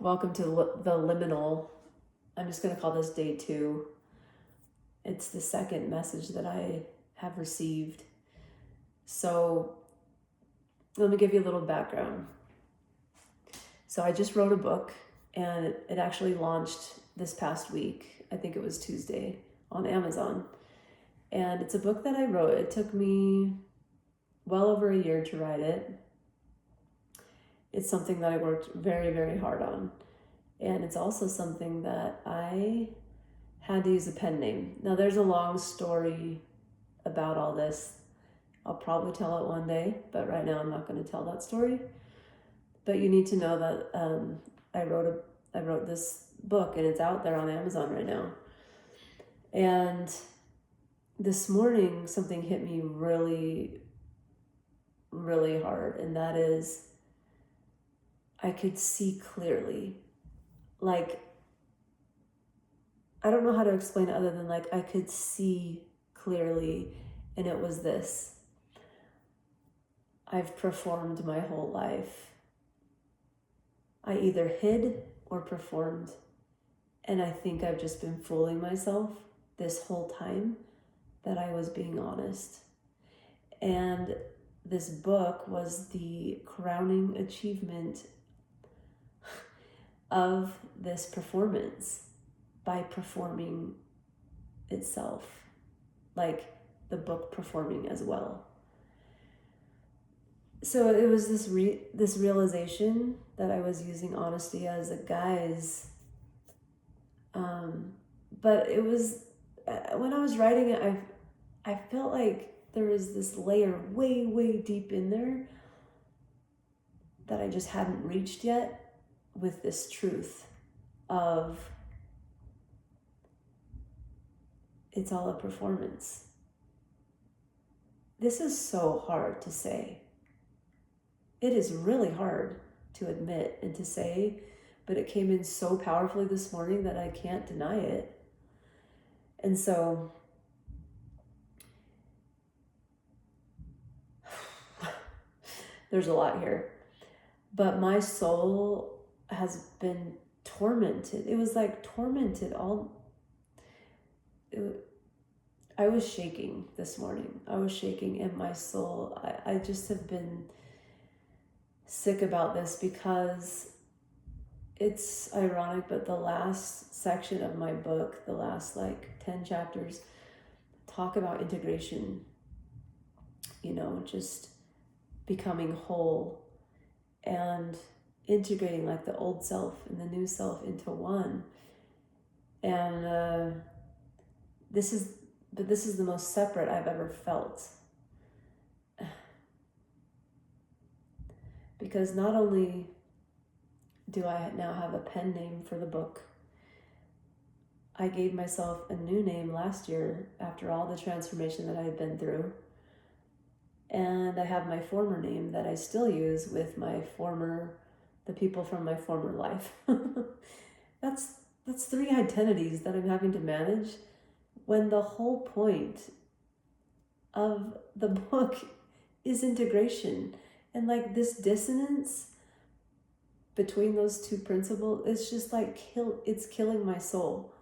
Welcome to the liminal. I'm just going to call this day 2. It's the second message that I have received. So let me give you a little background. So I just wrote a book, and it actually launched this past week. I think it was Tuesday on Amazon. And it's a book that I wrote. It took me well over a year to write it. It's something that I worked very, very hard on. And it's also something that I had to use a pen name. Now, there's a long story about all this. I'll probably tell it one day, but right now I'm not going to tell that story. But you need to know that I wrote this book, and it's out there on Amazon right now. And this morning, something hit me really, really hard, and that is I could see clearly. Like, I don't know how to explain it other than like I could see clearly, and it was this. I've performed my whole life. I either hid or performed, and I think I've just been fooling myself this whole time that I was being honest. And this book was the crowning achievement of this performance by performing itself, like the book performing as well. So it was this realization that I was using honesty as a guise. But it was, when I was writing it, I felt like there was this layer way, way deep in there that I just hadn't reached yet, with this truth of it's all a performance. This is so hard to say. It is really hard to admit and to say, but it came in so powerfully this morning that I can't deny it. And so there's a lot here. But my soul has been tormented. It was like tormented I was shaking this morning. I was shaking in my soul. I just have been sick about this because it's ironic, but the last section of my book, the last 10 chapters, talk about integration, just becoming whole and integrating like the old self and the new self into one. And this is the most separate I've ever felt. Because not only do I now have a pen name for the book, I gave myself a new name last year after all the transformation that I had been through. And I have my former name that I still use with the people from my former life. That's 3 identities that I'm having to manage, when the whole point of the book is integration. And this dissonance between those two principles, it's just it's killing my soul.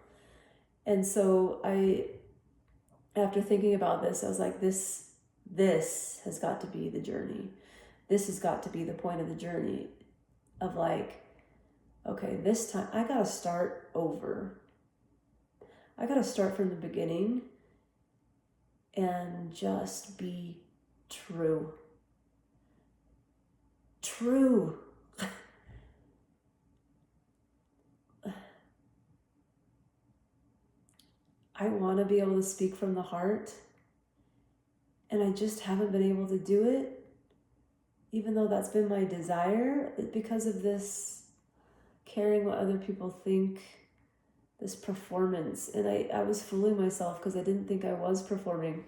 And so after thinking about this, I was like, this has got to be the journey. This has got to be the point of the journey of okay, this time I gotta start over. I gotta start from the beginning and just be true. True. I want to be able to speak from the heart, and I just haven't been able to do it, even though that's been my desire, because of this caring what other people think, this performance. And I was fooling myself because I didn't think I was performing.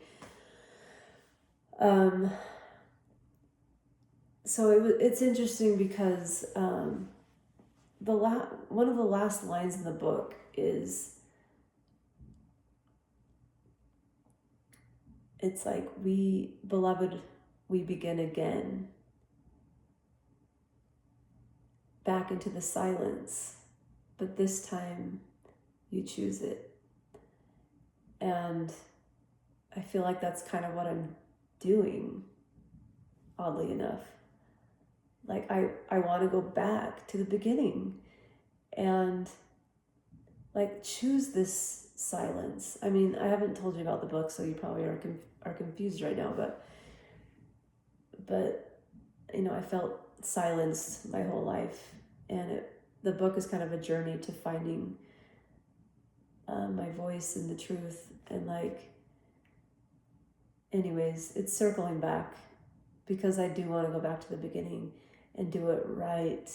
So it's interesting because one of the last lines in the book is, it's like, beloved, we begin again. back into the silence, but this time you choose it. And I feel like that's kind of what I'm doing, oddly enough. Like I want to go back to the beginning and like choose this silence. I mean, I haven't told you about the book, so you probably are confused right now, but you know, I felt silenced my whole life, and the book is kind of a journey to finding my voice and the truth. And like, anyways, it's circling back because I do want to go back to the beginning and do it right.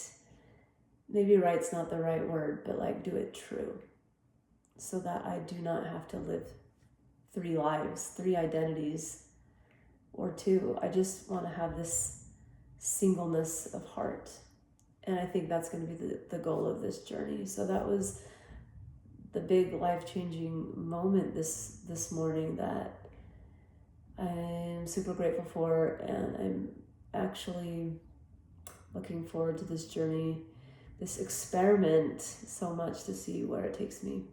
Maybe right's not the right word, but like do it true, so that I do not have to live 3 lives, 3 identities, or 2. I just want to have this singleness of heart. And I think that's going to be the goal of this journey. So that was the big life-changing moment this morning that I'm super grateful for, and I'm actually looking forward to this journey, this experiment so much, to see where it takes me.